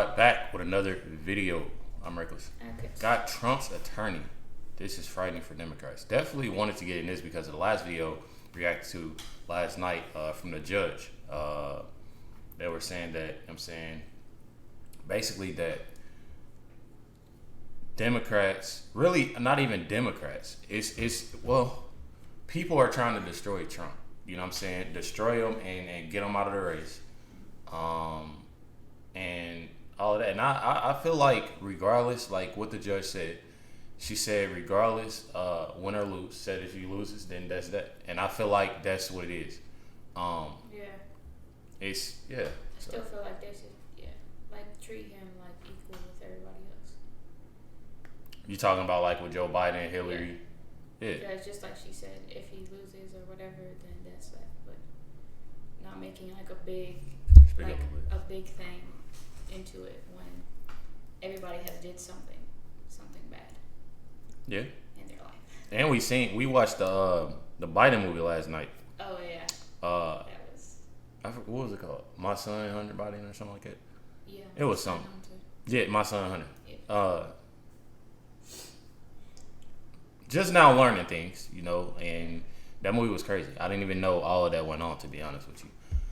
back with another video. I'm Recklezz. Okay. Got Trump's attorney. This is frightening for Democrats. Definitely wanted to get in this because of the last video reacted to last night from the judge. They were saying that, basically that Democrats, really not even Democrats, well, people are trying to destroy Trump. You know what I'm saying? Destroy him and get him out of the race. And all of that. And I feel like regardless, like what the judge said, she said regardless, win or lose, said if he loses, then that's that. And I feel like that's what it is. It's, yeah. I still feel like they should, treat him like equal with everybody else. You talking about like with Joe Biden and Hillary? Yeah. Because just like she said, if he loses or whatever, then that's that. But not making like a big thing into it when everybody has did something bad. Yeah. In their life. And we watched the Biden movie last night. Oh yeah. That was. What was it called? My Son Hunter Biden or something like that. Yeah. It was something. Yeah, My Son Hunter. Yeah. Just now learning things, and that movie was crazy. I didn't even know all of that went on, to be honest with you.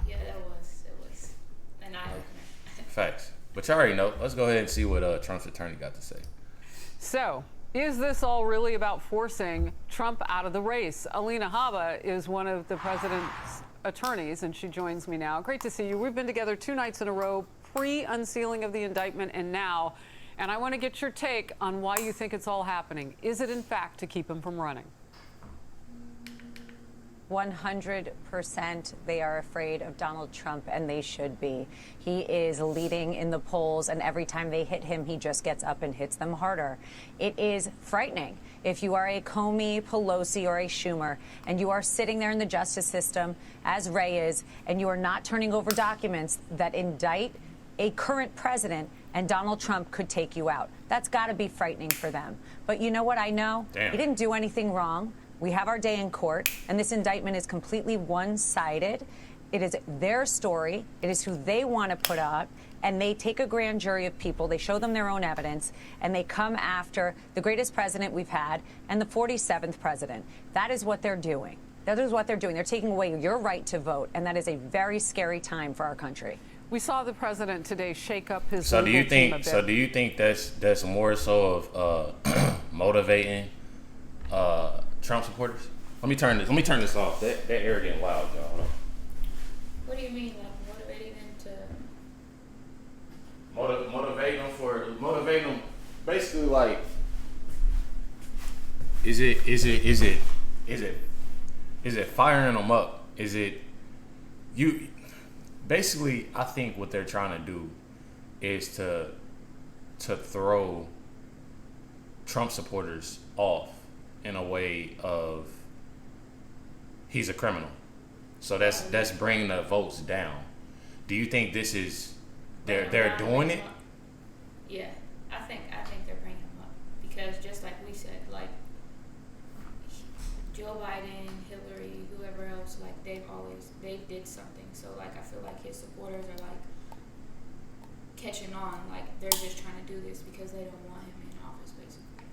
Yeah, it was an eye-opener. Facts. But you already know. Let's go ahead and see what Trump's attorney got to say. So, is this all really about forcing Trump out of the race? Alina Habba is one of the president's attorneys, and she joins me now. Great to see you. We've been together 2 nights in a row, pre-unsealing of the indictment and now. And I want to get your take on why you think it's all happening. Is it, in fact, to keep him from running? 100% they are afraid of Donald Trump, and they should be. He is leading in the polls, and every time they hit him, he just gets up and hits them harder. It is frightening. If you are a Comey, Pelosi, or a Schumer, and you are sitting there in the justice system, as Ray is, and you are not turning over documents that indict a current president, and Donald Trump could take you out. That's got to be frightening for them. But you know what I know? Damn. He didn't do anything wrong. We have our day in court, and this indictment is completely one-sided. It is their story. It is who they want to put up, and they take a grand jury of people. They show them their own evidence, and they come after the greatest president we've had and the 47th president. That is what they're doing. That is what they're doing. They're taking away your right to vote, and that is a very scary time for our country. We saw the president today shake up his So do you team a think? bit. Do you think that's more so of motivating Trump supporters? Let me turn this off. That air getting loud, y'all. Hold on. What do you mean, like motivating them to? Motivate them. Basically, like, is it firing them up? Is it you? Basically, I think what they're trying to do is to throw Trump supporters off in a way of he's a criminal. So that's bringing the votes down. Do you think this is they're doing it? Yeah, I think they're bringing him up because just like we said, like Joe Biden, Hillary, whoever else, like they did something. So like I feel like his supporters are like catching on, like they're just trying to do this because they don't want him in office, basically.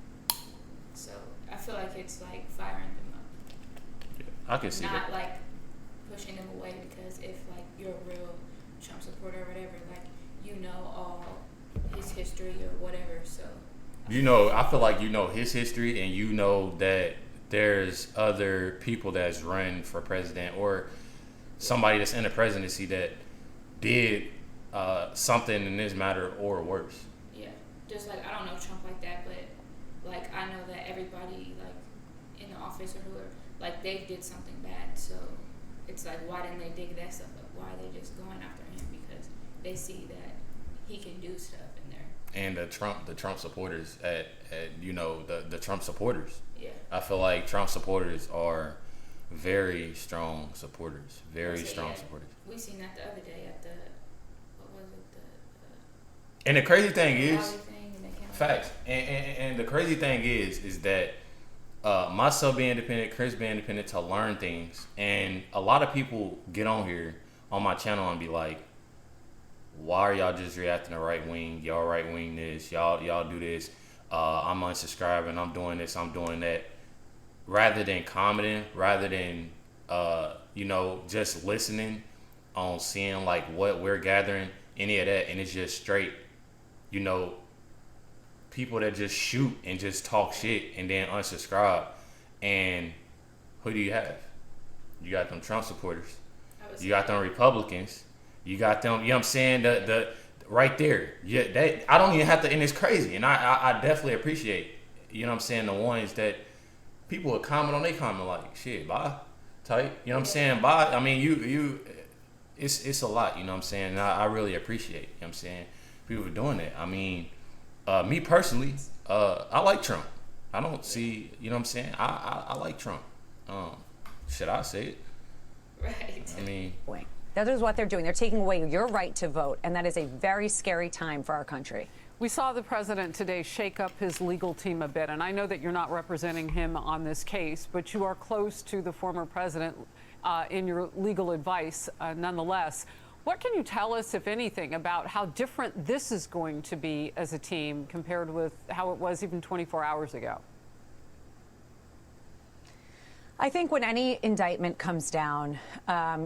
So I feel like it's like firing them up. Yeah, I can see Not that. like pushing them away because if like you're a real Trump supporter or whatever, like you know all his history or whatever. So I feel like you know his history, and you know that there's other people that's run for president or somebody that's in the presidency that did something in this matter or worse. yeah, just like I don't know Trump like that, but like I know that everybody like in the office or whoever, like they did something bad. So it's like why didn't they dig that stuff up? Why are they just going after him? Because they see that he can do stuff in there. And the Trump supporters the Trump supporters. Yeah. I feel like Trump supporters are very strong supporters. Very strong supporters. We seen that the other day at the And the crazy thing rally is, thing, and they came facts. And the crazy thing is that myself being independent, Chris being independent, to learn things. And a lot of people get on here on my channel and be like, why are y'all just reacting to right wing? Y'all right wing this. Y'all do this. I'm unsubscribing. I'm doing this. I'm doing that. Rather than commenting, rather than just listening on seeing like what we're gathering, any of that, and it's just straight, people that just shoot and just talk shit and then unsubscribe. And who do you have? You got them Trump supporters. You got them Republicans. You got them, you know what I'm saying? The right there. Yeah, I don't even have to, and it's crazy. And I definitely appreciate, you know what I'm saying, the ones that people would comment on, they comment like, shit, bye. Tight. You know what I'm saying? Bye. I mean, it's a lot, you know what I'm saying? And I really appreciate, you know what I'm saying, people doing that. I mean, me personally, I like Trump. I don't see, you know what I'm saying? I like Trump. Should I say it? Right. I mean, that is what they're doing. They're taking away your right to vote, and that is a very scary time for our country. We saw the president today shake up his legal team a bit, and I know that you're not representing him on this case, but you are close to the former president in your legal advice nonetheless. What can you tell us, if anything, about how different this is going to be as a team compared with how it was even 24 hours ago? I think when any indictment comes down,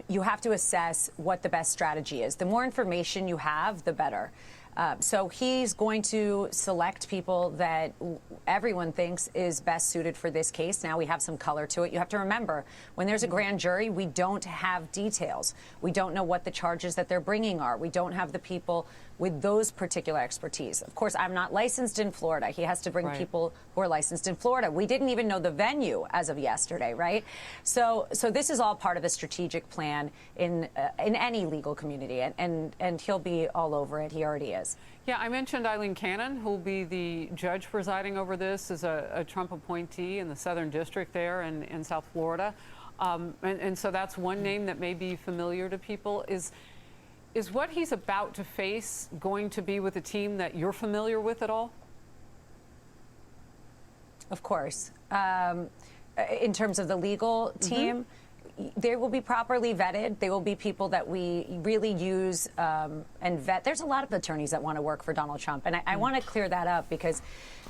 you have to assess what the best strategy is. The more information you have, the better. So he's going to select people that everyone thinks is best suited for this case. Now we have some color to it. You have to remember, when there's a grand jury, we don't have details. We don't know what the charges that they're bringing are. We don't have the people with those particular expertise. Of course, I'm not licensed in Florida. He has to bring people who are licensed in Florida. We didn't even know the venue as of yesterday, right? So this is all part of a strategic plan in any legal community, and he'll be all over it. He already is. Yeah, I mentioned Eileen Cannon, who will be the judge presiding over this, as a Trump appointee in the Southern District there in South Florida. And so that's one name that may be familiar to people. Is what he's about to face going to be with a team that you're familiar with at all? Of course. In terms of the legal team, they will be properly vetted. They will be people that we really use and vet. There's a lot of attorneys that want to work for Donald Trump, and I want to clear that up because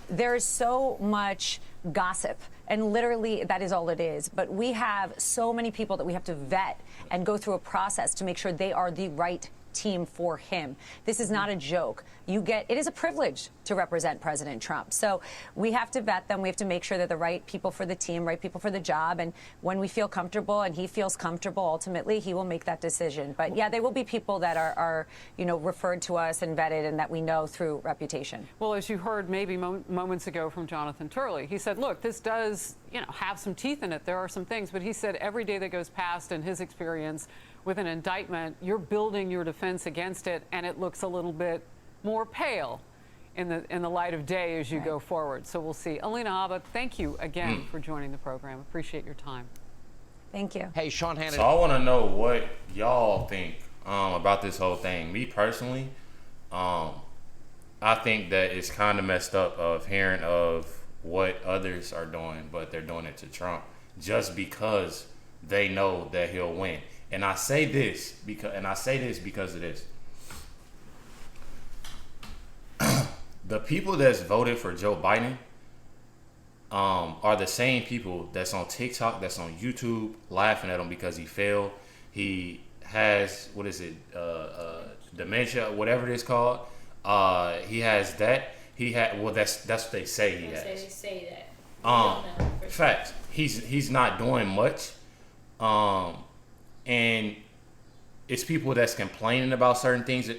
there is so much gossip, and literally that is all it is. But we have so many people that we have to vet and go through a process to make sure they are the right team for him. This is not a joke. It is a privilege to represent President Trump. So we have to vet them. We have to make sure they're the right people for the team, right people for the job. And when we feel comfortable and he feels comfortable, ultimately, he will make that decision. But yeah, they will be people that are referred to us and vetted and that we know through reputation. Well, as you heard maybe moments ago from Jonathan Turley, he said, look, this does, have some teeth in it. There are some things. But he said every day that goes past, in his experience with an indictment, you're building your defense against it, and it looks a little bit more pale in the light of day as you go forward. So we'll see. Alina Habba, thank you again for joining the program. Appreciate your time. Thank you. Hey, Sean Hannity. So I want to know what y'all think about this whole thing. Me personally, I think that it's kind of messed up of hearing of what others are doing, but they're doing it to Trump just because they know that he'll win. And I say this because of this. The people that's voted for Joe Biden are the same people that's on TikTok, that's on YouTube, laughing at him because he failed. He has, dementia, whatever it is called. He has that. That's what they say he has. They say that. Facts. He's not doing much. And it's people that's complaining about certain things.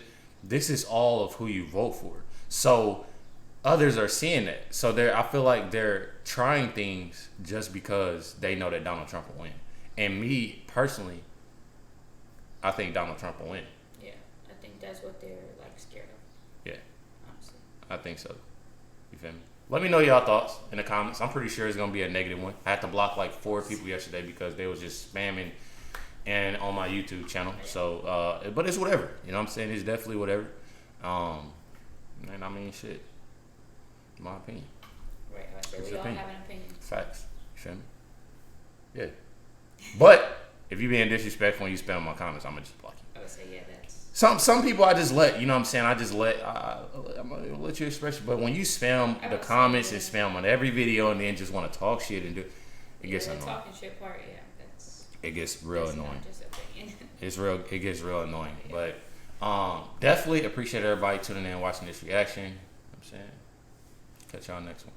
This is all of who you vote for. So others are seeing that. So I feel like they're trying things just because they know that Donald Trump will win. And me personally, I think Donald Trump will win. Yeah, I think that's what they're scared of. Yeah, honestly. I think so. You feel me? Let me know y'all thoughts in the comments. I'm pretty sure it's gonna be a negative one. I had to block 4 people yesterday because they was just spamming and on my YouTube channel. So, but it's whatever. You know what I'm saying? It's definitely whatever. And I mean, shit. My opinion. Right. We all have an opinion. Facts. You feel me? Yeah. But if you being disrespectful and you spam my comments, I'm gonna just block you. I would say, yeah, that's. Some people I just let, you know what I'm saying? I just let, I'm going to let you express it. But when you spam the comments and spam on every video and then just want to talk shit and do, it gets annoying. The talking shit part, yeah, that's. It gets real annoying. Not just opinion. It gets real annoying. Yeah. But definitely appreciate everybody tuning in and watching this reaction. You know what I'm saying? Catch y'all next one.